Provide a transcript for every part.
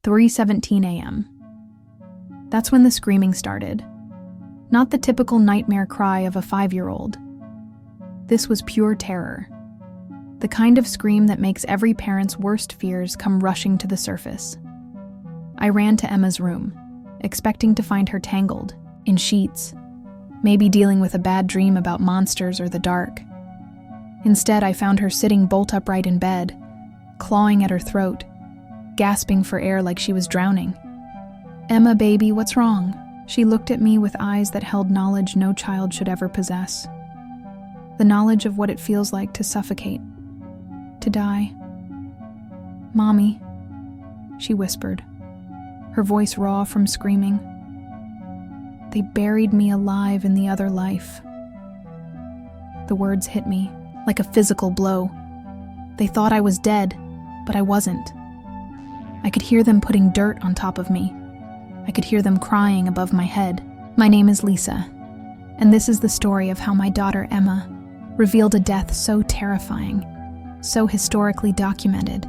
3:17 a.m. That's when the screaming started. Not the typical nightmare cry of a 5-year-old. This was pure terror. The kind of scream that makes every parent's worst fears come rushing to the surface. I ran to Emma's room, expecting to find her tangled, in sheets, maybe dealing with a bad dream about monsters or the dark. Instead, I found her sitting bolt upright in bed, clawing at her throat, gasping for air like she was drowning. "Emma, baby, what's wrong?" She looked at me with eyes that held knowledge no child should ever possess. The knowledge of what it feels like to suffocate, to die. "Mommy," she whispered, her voice raw from screaming. "They buried me alive in the other life." The words hit me like a physical blow. They thought I was dead, but I wasn't. I could hear them putting dirt on top of me. I could hear them crying above my head. My name is Lisa, and this is the story of how my daughter Emma revealed a death so terrifying, so historically documented,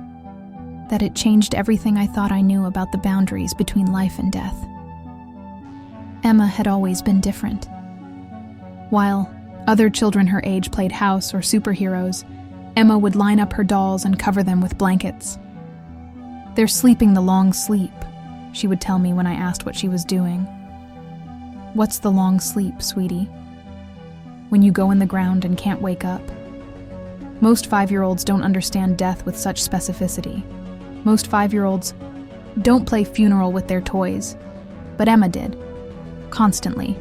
that it changed everything I thought I knew about the boundaries between life and death. Emma had always been different. While other children her age played house or superheroes, Emma would line up her dolls and cover them with blankets. "They're sleeping the long sleep," she would tell me when I asked what she was doing. "What's the long sleep, sweetie?" "When you go in the ground and can't wake up." Most 5-year-olds don't understand death with such specificity. Most 5-year-olds don't play funeral with their toys, but Emma did. Constantly.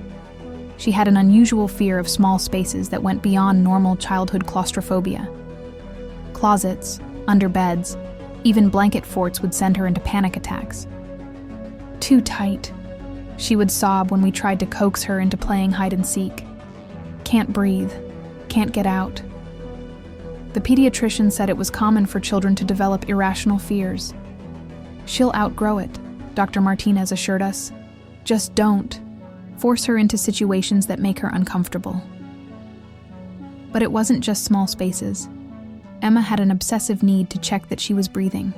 She had an unusual fear of small spaces that went beyond normal childhood claustrophobia. Closets, under beds, even blanket forts would send her into panic attacks. "Too tight," she would sob when we tried to coax her into playing hide and seek. "Can't breathe, can't get out." The pediatrician said it was common for children to develop irrational fears. "She'll outgrow it," Dr. Martinez assured us. "Just don't force her into situations that make her uncomfortable." But it wasn't just small spaces. Emma had an obsessive need to check that she was breathing.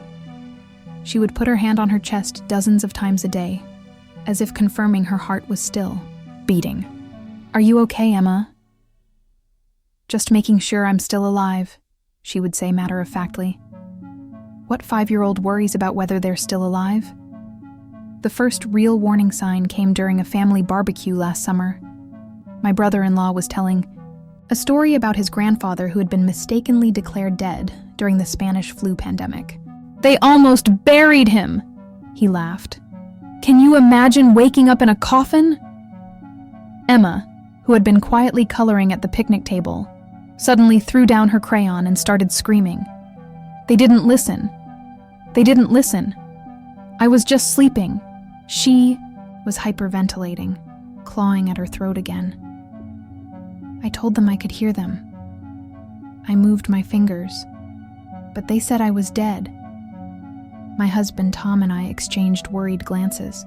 She would put her hand on her chest dozens of times a day, as if confirming her heart was still beating. "Are you okay, Emma?" "Just making sure I'm still alive," she would say matter-of-factly. What 5-year-old worries about whether they're still alive? The first real warning sign came during a family barbecue last summer. My brother-in-law was telling a story about his grandfather who had been mistakenly declared dead during the Spanish flu pandemic. "They almost buried him," he laughed. "Can you imagine waking up in a coffin?" Emma, who had been quietly coloring at the picnic table, suddenly threw down her crayon and started screaming. "They didn't listen. They didn't listen. I was just sleeping." She was hyperventilating, clawing at her throat again. I told them I could hear them. I moved my fingers, but they said I was dead. My husband Tom and I exchanged worried glances.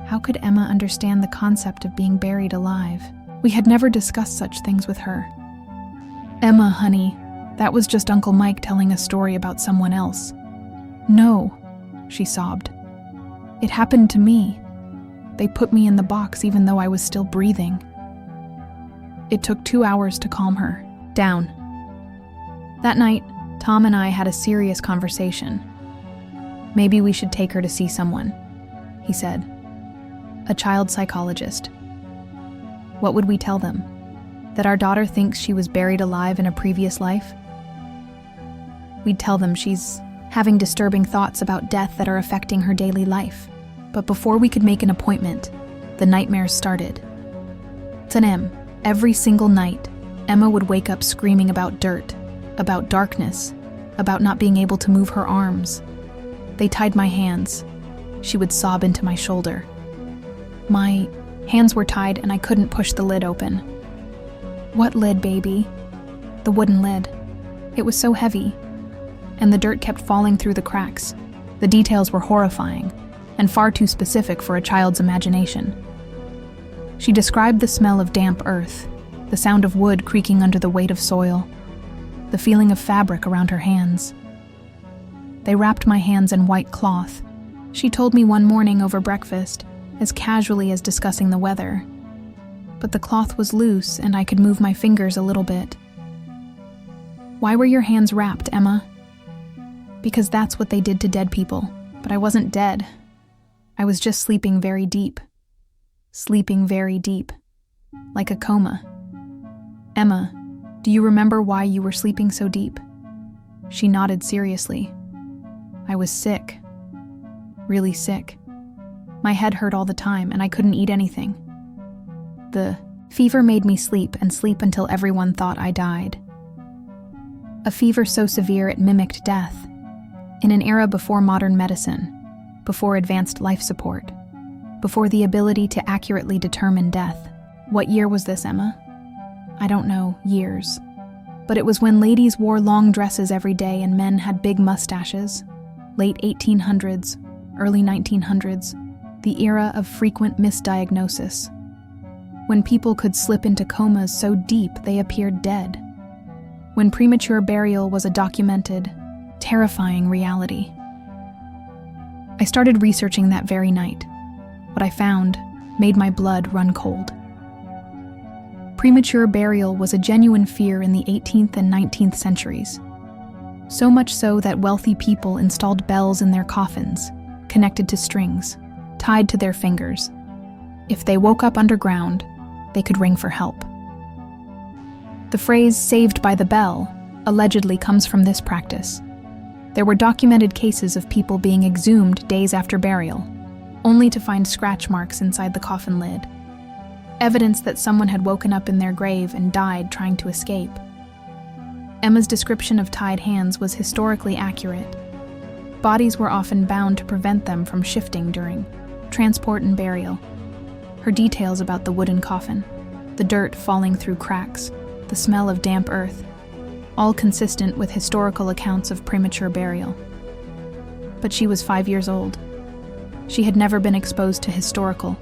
How could Emma understand the concept of being buried alive? We had never discussed such things with her. "Emma, honey, that was just Uncle Mike telling a story about someone else." "No," she sobbed. "It happened to me. They put me in the box even though I was still breathing." It took 2 hours to calm her down. That night, Tom and I had a serious conversation. "Maybe we should take her to see someone," he said. "A child psychologist." What would we tell them? That our daughter thinks she was buried alive in a previous life? We'd tell them she's having disturbing thoughts about death that are affecting her daily life. But before we could make an appointment, the nightmares started. Tanem, every single night, Emma would wake up screaming about dirt, about darkness, about not being able to move her arms. They tied my hands. She would sob into my shoulder. My hands were tied and I couldn't push the lid open. "What lid, baby?" "The wooden lid. It was so heavy, and the dirt kept falling through the cracks. The details were horrifying, and far too specific for a child's imagination." She described the smell of damp earth, the sound of wood creaking under the weight of soil, the feeling of fabric around her hands. They wrapped my hands in white cloth, She told me one morning over breakfast, as casually as discussing the weather. But the cloth was loose and I could move my fingers a little bit. "Why were your hands wrapped, Emma?" "Because that's what they did to dead people. But I wasn't dead. I was just sleeping very deep. Sleeping very deep. Like a coma." "Emma, do you remember why you were sleeping so deep?" She nodded seriously. "I was sick. Really sick. My head hurt all the time and I couldn't eat anything. The fever made me sleep and sleep until everyone thought I died. A fever so severe it mimicked death. In an era before modern medicine, before advanced life support, before the ability to accurately determine death." "What year was this, Emma?" "I don't know, years. But it was when ladies wore long dresses every day and men had big mustaches. Late 1800s, early 1900s, the era of frequent misdiagnosis. When people could slip into comas so deep they appeared dead. When premature burial was a documented, terrifying reality." I started researching that very night. What I found made my blood run cold. Premature burial was a genuine fear in the 18th and 19th centuries. So much so that wealthy people installed bells in their coffins, connected to strings, tied to their fingers. If they woke up underground, they could ring for help. The phrase "saved by the bell" allegedly comes from this practice. There were documented cases of people being exhumed days after burial, only to find scratch marks inside the coffin lid. Evidence that someone had woken up in their grave and died trying to escape. Emma's description of tied hands was historically accurate. Bodies were often bound to prevent them from shifting during transport and burial. Her details about the wooden coffin, the dirt falling through cracks, the smell of damp earth, all consistent with historical accounts of premature burial. But she was 5 years old. She had never been exposed to historical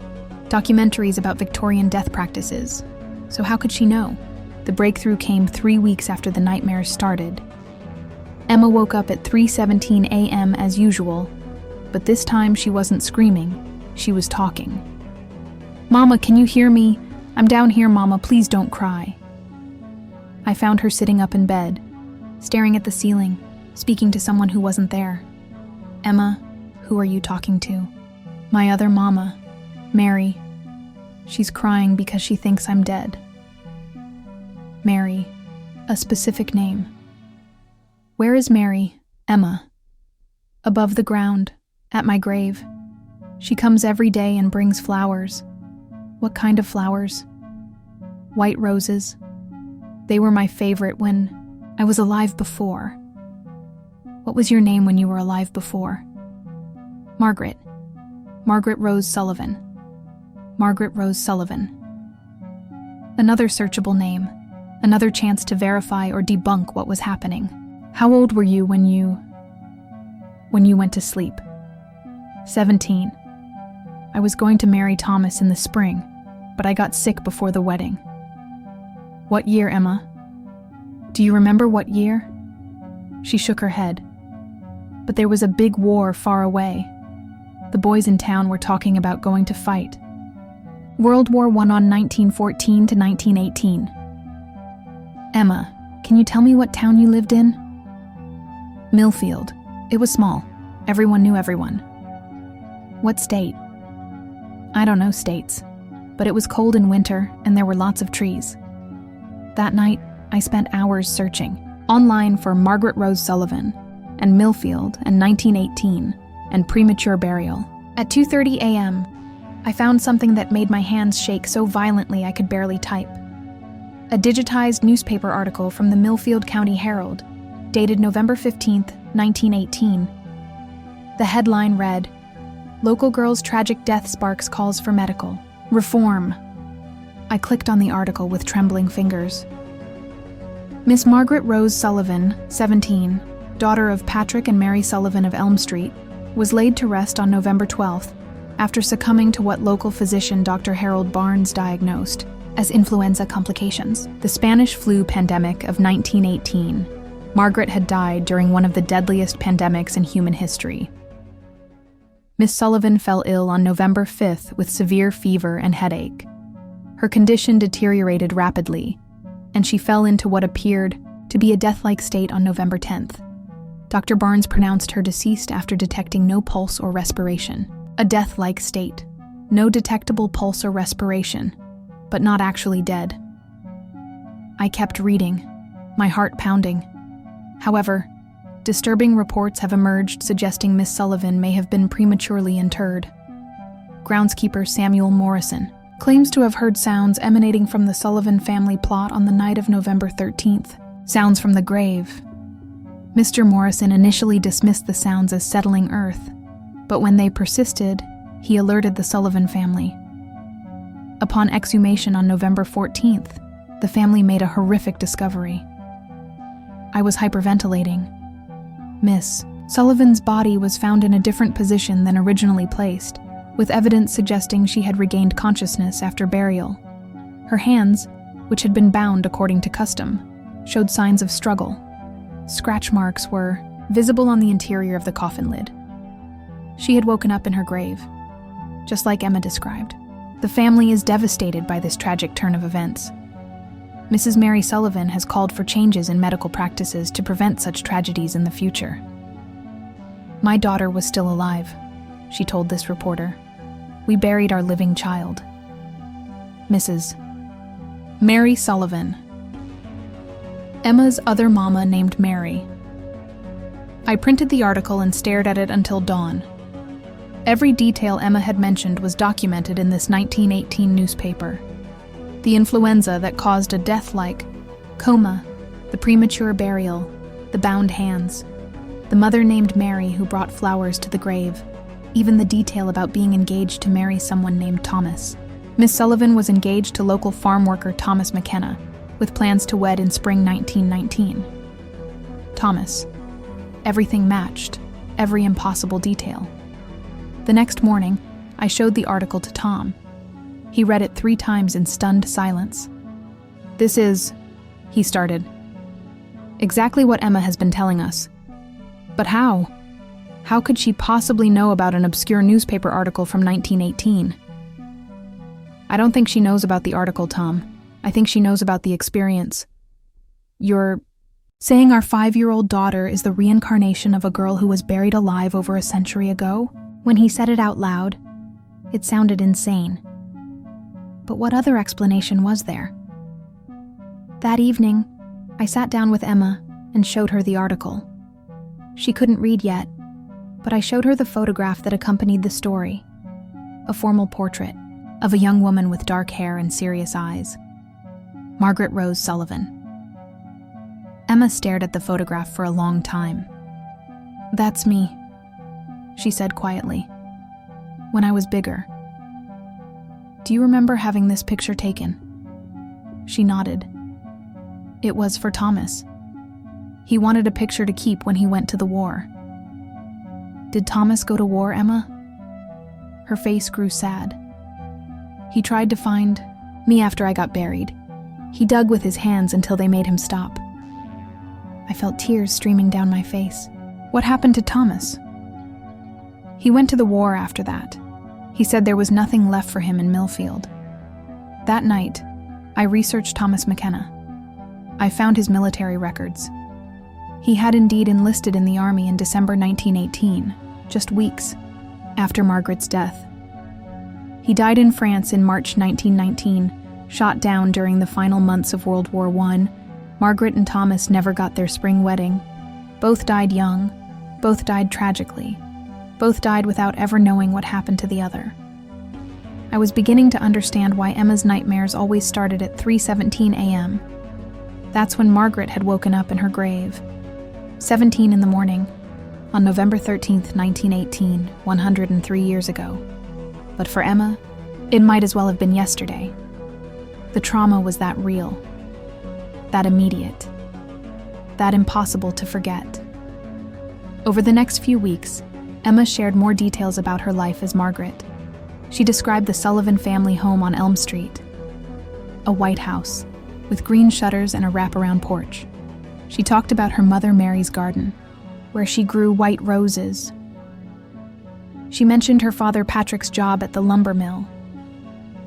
documentaries about Victorian death practices, so how could she know? The breakthrough came 3 weeks after the nightmares started. Emma woke up at 3:17 a.m. as usual, but this time she wasn't screaming, she was talking. "Mama, can you hear me? I'm down here, Mama, please don't cry." I found her sitting up in bed, staring at the ceiling, speaking to someone who wasn't there. "Emma, who are you talking to?" "My other mama, Mary. She's crying because she thinks I'm dead." Mary, a specific name. "Where is Mary?" "Emma. Above the ground, at my grave. She comes every day and brings flowers." "What kind of flowers?" "White roses. They were my favorite when I was alive before." "What was your name when you were alive before?" "Margaret. Margaret Rose Sullivan." Margaret Rose Sullivan. Another searchable name, another chance to verify or debunk what was happening. "How old were you when you went to sleep?" 17. I was going to marry Thomas in the spring, but I got sick before the wedding." "What year, Emma? Do you remember what year?" She shook her head. "But there was a big war far away. The boys in town were talking about going to fight. World War I on 1914 to 1918. "Emma, can you tell me what town you lived in?" "Millfield. It was small. Everyone knew everyone." "What state?" "I don't know states, but it was cold in winter and there were lots of trees." That night, I spent hours searching online for Margaret Rose Sullivan and Millfield and 1918 and premature burial. At 2:30 a.m., I found something that made my hands shake so violently I could barely type. A digitized newspaper article from the Millfield County Herald, dated November 15, 1918. The headline read, "Local girl's tragic death sparks calls for medical reform." I clicked on the article with trembling fingers. Miss Margaret Rose Sullivan, 17, daughter of Patrick and Mary Sullivan of Elm Street, was laid to rest on November 12th after succumbing to what local physician Dr. Harold Barnes diagnosed as influenza complications. The Spanish flu pandemic of 1918. Margaret had died during one of the deadliest pandemics in human history. Miss Sullivan fell ill on November 5th with severe fever and headache. Her condition deteriorated rapidly, and she fell into what appeared to be a death-like state on November 10th. Dr. Barnes pronounced her deceased after detecting no pulse or respiration. A death-like state. No detectable pulse or respiration, but not actually dead. I kept reading, my heart pounding. However, disturbing reports have emerged suggesting Miss Sullivan may have been prematurely interred. Groundskeeper Samuel Morrison claims to have heard sounds emanating from the Sullivan family plot on the night of November 13th. Sounds from the grave. Mr. Morrison initially dismissed the sounds as settling earth, but when they persisted, he alerted the Sullivan family. Upon exhumation on November 14th, the family made a horrific discovery. I was hyperventilating. Miss Sullivan's body was found in a different position than originally placed, with evidence suggesting she had regained consciousness after burial. Her hands, which had been bound according to custom, showed signs of struggle. Scratch marks were visible on the interior of the coffin lid. She had woken up in her grave, just like Emma described. The family is devastated by this tragic turn of events. Mrs. Mary Sullivan has called for changes in medical practices to prevent such tragedies in the future. "My daughter was still alive," she told this reporter. "We buried our living child." Mrs. Mary Sullivan. Emma's other mama named Mary. I printed the article and stared at it until dawn. Every detail Emma had mentioned was documented in this 1918 newspaper. The influenza that caused a death-like coma, the premature burial, the bound hands, the mother named Mary who brought flowers to the grave, even the detail about being engaged to marry someone named Thomas. Miss Sullivan was engaged to local farm worker Thomas McKenna, with plans to wed in spring 1919. Thomas. Everything matched, every impossible detail. The next morning, I showed the article to Tom. He read it 3 times in stunned silence. "This is," he started, "exactly what Emma has been telling us. But how? How could she possibly know about an obscure newspaper article from 1918? "I don't think she knows about the article, Tom. I think she knows about the experience. You're saying our 5-year-old daughter is the reincarnation of a girl who was buried alive over a century ago?" When he said it out loud, it sounded insane. But what other explanation was there? That evening, I sat down with Emma and showed her the article. She couldn't read yet, but I showed her the photograph that accompanied the story, a formal portrait of a young woman with dark hair and serious eyes. Margaret Rose Sullivan. Emma stared at the photograph for a long time. "That's me," she said quietly. "When I was bigger. Do you remember having this picture taken?" She nodded. "It was for Thomas. He wanted a picture to keep when he went to the war." "Did Thomas go to war, Emma?" Her face grew sad. "He tried to find me after I got buried. He dug with his hands until they made him stop." I felt tears streaming down my face. "What happened to Thomas?" "He went to the war after that. He said there was nothing left for him in Millfield. That night, I researched Thomas McKenna. I found his military records. He had indeed enlisted in the army in December 1918, just weeks after Margaret's death. He died in France in March 1919, shot down during the final months of World War I. Margaret and Thomas never got their spring wedding. Both died young, both died tragically. Both died without ever knowing what happened to the other. I was beginning to understand why Emma's nightmares always started at 3:17 a.m. That's when Margaret had woken up in her grave. 17 in the morning, on November 13th, 1918, 103 years ago. But for Emma, it might as well have been yesterday. The trauma was that real, that immediate, that impossible to forget. Over the next few weeks, Emma shared more details about her life as Margaret. She described the Sullivan family home on Elm Street, a white house with green shutters and a wraparound porch. She talked about her mother Mary's garden, where she grew white roses. She mentioned her father Patrick's job at the lumber mill.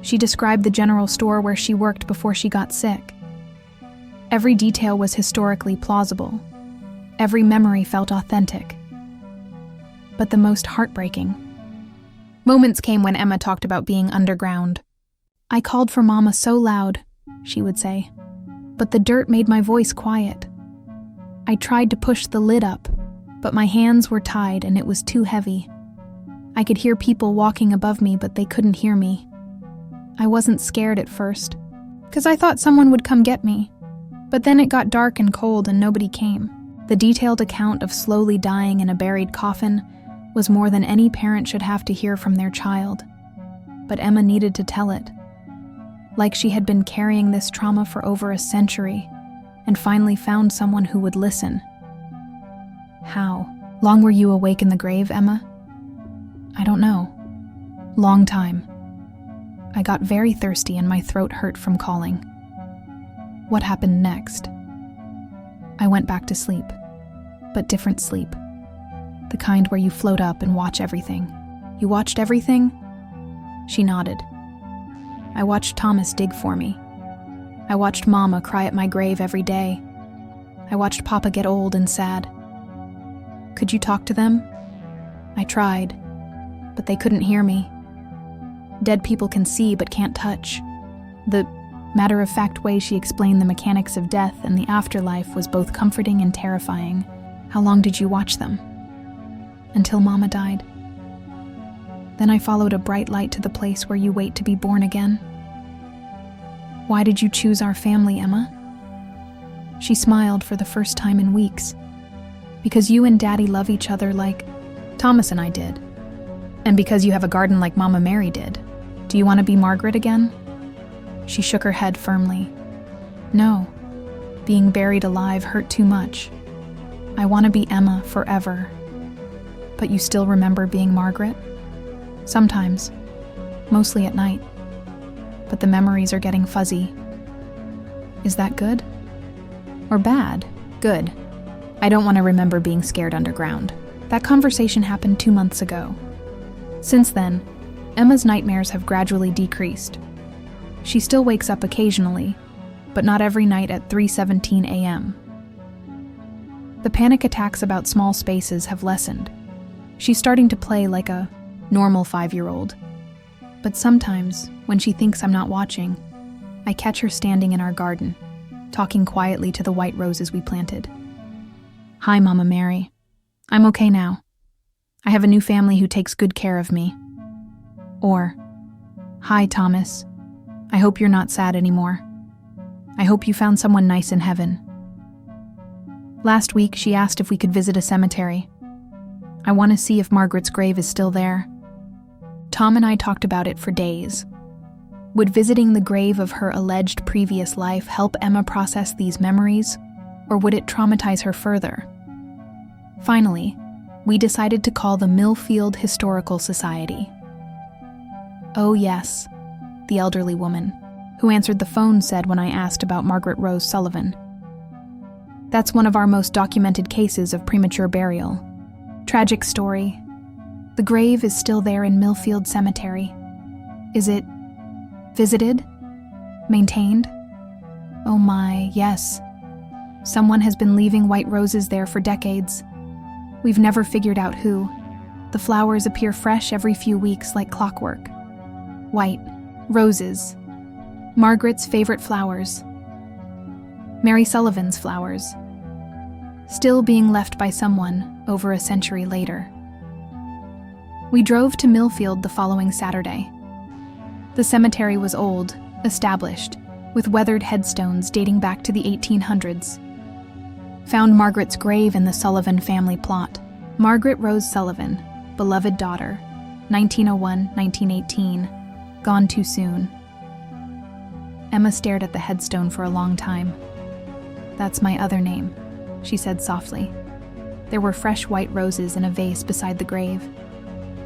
She described the general store where she worked before she got sick. Every detail was historically plausible. Every memory felt authentic. But the most heartbreaking moments came when Emma talked about being underground. "I called for Mama so loud," she would say, "but the dirt made my voice quiet. I tried to push the lid up, but my hands were tied and it was too heavy. I could hear people walking above me, but they couldn't hear me. I wasn't scared at first, because I thought someone would come get me. But then it got dark and cold and nobody came." The detailed account of slowly dying in a buried coffin was more than any parent should have to hear from their child. But Emma needed to tell it. Like she had been carrying this trauma for over a century, and finally found someone who would listen. How long were you awake in the grave, Emma? I don't know. Long time. I got very thirsty and my throat hurt from calling. What happened next? I went back to sleep, but different sleep. The kind where you float up and watch everything. You watched everything? She nodded. I watched Thomas dig for me. I watched Mama cry at my grave every day. I watched Papa get old and sad. Could you talk to them? I tried, but they couldn't hear me. Dead people can see but can't touch. The matter-of-fact way she explained the mechanics of death and the afterlife was both comforting and terrifying. How long did you watch them? Until Mama died. Then I followed a bright light to the place where you wait to be born again. Why did you choose our family, Emma? She smiled for the first time in weeks. Because you and Daddy love each other like Thomas and I did. And because you have a garden like Mama Mary did. Do you want to be Margaret again? She shook her head firmly. No. Being buried alive hurt too much. I want to be Emma forever. But you still remember being Margaret? Sometimes. Mostly at night. But the memories are getting fuzzy. Is that good? Or bad? Good. I don't want to remember being scared underground. That conversation happened 2 months ago. Since then, Emma's nightmares have gradually decreased. She still wakes up occasionally, but not every night at 3:17 a.m. The panic attacks about small spaces have lessened. She's starting to play like a normal 5-year-old. But sometimes, when she thinks I'm not watching, I catch her standing in our garden, talking quietly to the white roses we planted. Hi, Mama Mary. I'm okay now. I have a new family who takes good care of me. Or, hi, Thomas. I hope you're not sad anymore. I hope you found someone nice in heaven. Last week, she asked if we could visit a cemetery. I want to see if Margaret's grave is still there. Tom and I talked about it for days. Would visiting the grave of her alleged previous life help Emma process these memories, or would it traumatize her further? Finally, we decided to call the Millfield Historical Society. Oh yes, the elderly woman, who answered the phone, said when I asked about Margaret Rose Sullivan. That's one of our most documented cases of premature burial. Tragic story. The grave is still there in Millfield Cemetery. Is it visited? Maintained? Oh my, yes. Someone has been leaving white roses there for decades. We've never figured out who. The flowers appear fresh every few weeks like clockwork. White roses. Margaret's favorite flowers. Mary Sullivan's flowers. Still being left by someone over a century later. We drove to Millfield the following Saturday. The cemetery was old, established, with weathered headstones dating back to the 1800s. Found Margaret's grave in the Sullivan family plot. Margaret Rose Sullivan, beloved daughter, 1901-1918, gone too soon. Emma stared at the headstone for a long time. That's my other name, she said softly. There were fresh white roses in a vase beside the grave.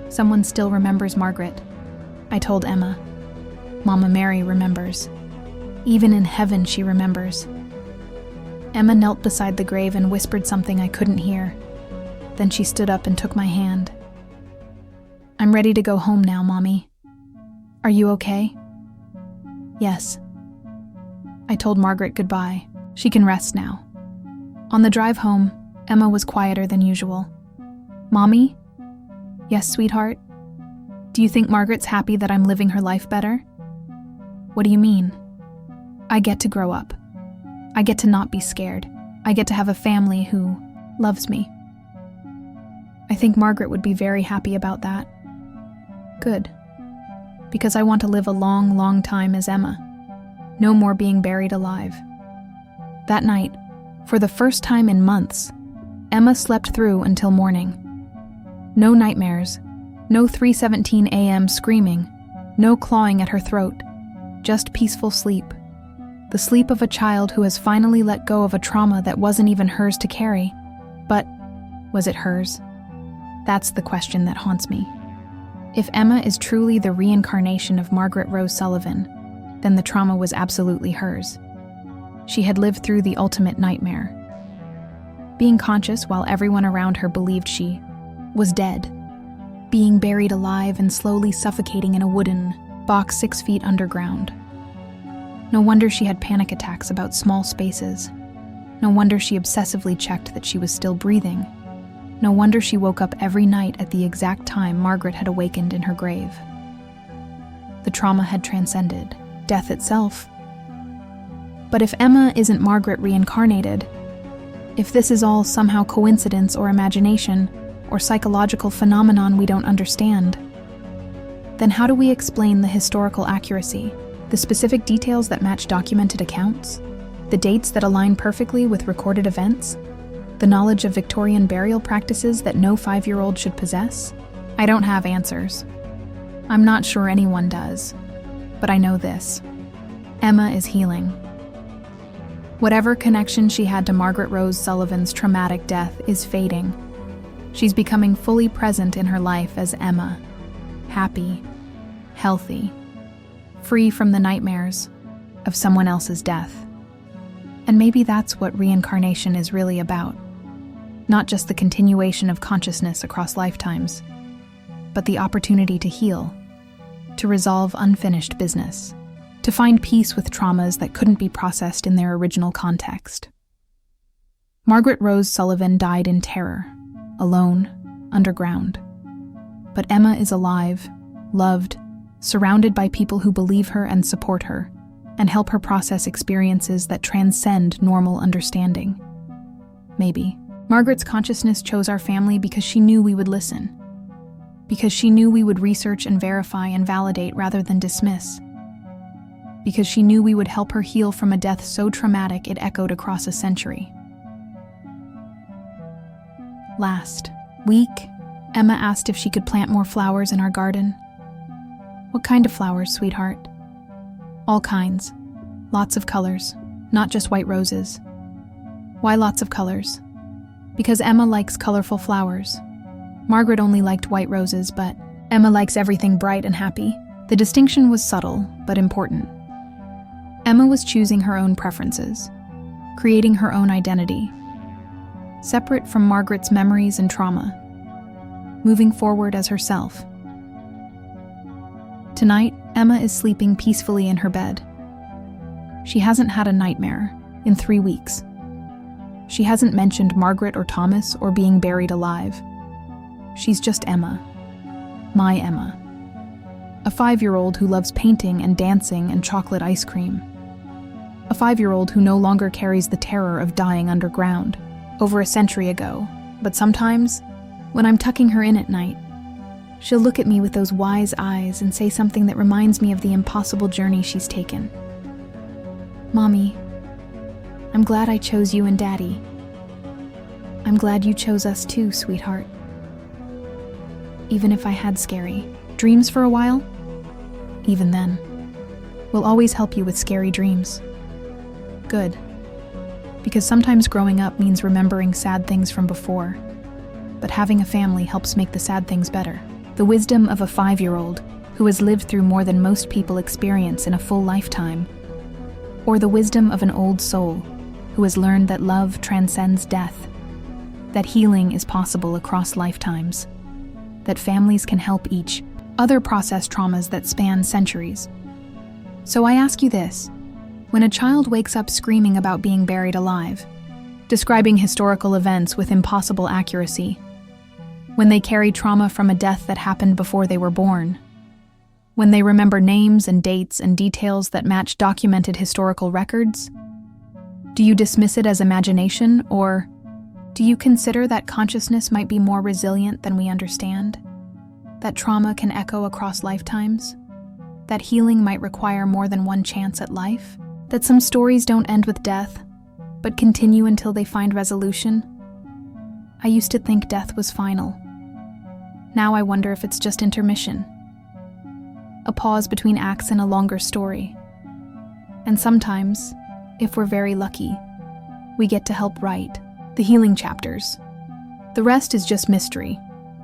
Someone still remembers Margaret, I told Emma. Mama Mary remembers. Even in heaven she remembers. Emma knelt beside the grave and whispered something I couldn't hear. Then she stood up and took my hand. I'm ready to go home now, Mommy. Are you okay? Yes. I told Margaret goodbye. She can rest now. On the drive home, Emma was quieter than usual. Mommy? Yes, sweetheart? Do you think Margaret's happy that I'm living her life better? What do you mean? I get to grow up. I get to not be scared. I get to have a family who loves me. I think Margaret would be very happy about that. Good. Because I want to live a long, long time as Emma. No more being buried alive. That night, for the first time in months, Emma slept through until morning. No nightmares, no 3:17 a.m. screaming, no clawing at her throat, just peaceful sleep. The sleep of a child who has finally let go of a trauma that wasn't even hers to carry. But was it hers? That's the question that haunts me. If Emma is truly the reincarnation of Margaret Rose Sullivan, then the trauma was absolutely hers. She had lived through the ultimate nightmare. Being conscious while everyone around her believed she was dead. Being buried alive and slowly suffocating in a wooden box 6 feet underground. No wonder she had panic attacks about small spaces. No wonder she obsessively checked that she was still breathing. No wonder she woke up every night at the exact time Margaret had awakened in her grave. The trauma had transcended death itself. But if Emma isn't Margaret reincarnated, if this is all somehow coincidence or imagination or psychological phenomenon we don't understand, then how do we explain the historical accuracy, the specific details that match documented accounts, the dates that align perfectly with recorded events, the knowledge of Victorian burial practices that no 5-year-old should possess? I don't have answers. I'm not sure anyone does. But I know this. Emma is healing. Whatever connection she had to Margaret Rose Sullivan's traumatic death is fading. She's becoming fully present in her life as Emma. Happy, healthy, free from the nightmares of someone else's death. And maybe that's what reincarnation is really about. Not just the continuation of consciousness across lifetimes, but the opportunity to heal, to resolve unfinished business, to find peace with traumas that couldn't be processed in their original context. Margaret Rose Sullivan died in terror, alone, underground. But Emma is alive, loved, surrounded by people who believe her and support her, and help her process experiences that transcend normal understanding. Maybe Margaret's consciousness chose our family because she knew we would listen, because she knew we would research and verify and validate rather than dismiss, because she knew we would help her heal from a death so traumatic it echoed across a century. Last week, Emma asked if she could plant more flowers in our garden. What kind of flowers, sweetheart? All kinds. Lots of colors, not just white roses. Why lots of colors? Because Emma likes colorful flowers. Margaret only liked white roses, but Emma likes everything bright and happy. The distinction was subtle, but important. Emma was choosing her own preferences, creating her own identity, separate from Margaret's memories and trauma, moving forward as herself. Tonight, Emma is sleeping peacefully in her bed. She hasn't had a nightmare in 3 weeks. She hasn't mentioned Margaret or Thomas or being buried alive. She's just Emma. My Emma. A 5-year-old who loves painting and dancing and chocolate ice cream. A 5-year-old who no longer carries the terror of dying underground, over a century ago. But sometimes, when I'm tucking her in at night, she'll look at me with those wise eyes and say something that reminds me of the impossible journey she's taken. Mommy, I'm glad I chose you and Daddy. I'm glad you chose us too, sweetheart. Even if I had scary dreams for a while, even then, we'll always help you with scary dreams. Good. Because sometimes growing up means remembering sad things from before, but having a family helps make the sad things better. The wisdom of a 5-year-old who has lived through more than most people experience in a full lifetime, or the wisdom of an old soul who has learned that love transcends death, that healing is possible across lifetimes. that families can help each other process traumas that span centuries. So I ask you this: when a child wakes up screaming about being buried alive, describing historical events with impossible accuracy, when they carry trauma from a death that happened before they were born, when they remember names and dates and details that match documented historical records, do you dismiss it as imagination, or do you consider that consciousness might be more resilient than we understand? That trauma can echo across lifetimes? That healing might require more than one chance at life? That some stories don't end with death, but continue until they find resolution? I used to think death was final. Now I wonder if it's just intermission. A pause between acts in a longer story. And sometimes, if we're very lucky, we get to help write the healing chapters. The rest is just mystery,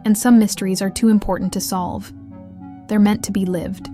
and some mysteries are too important to solve. They're meant to be lived.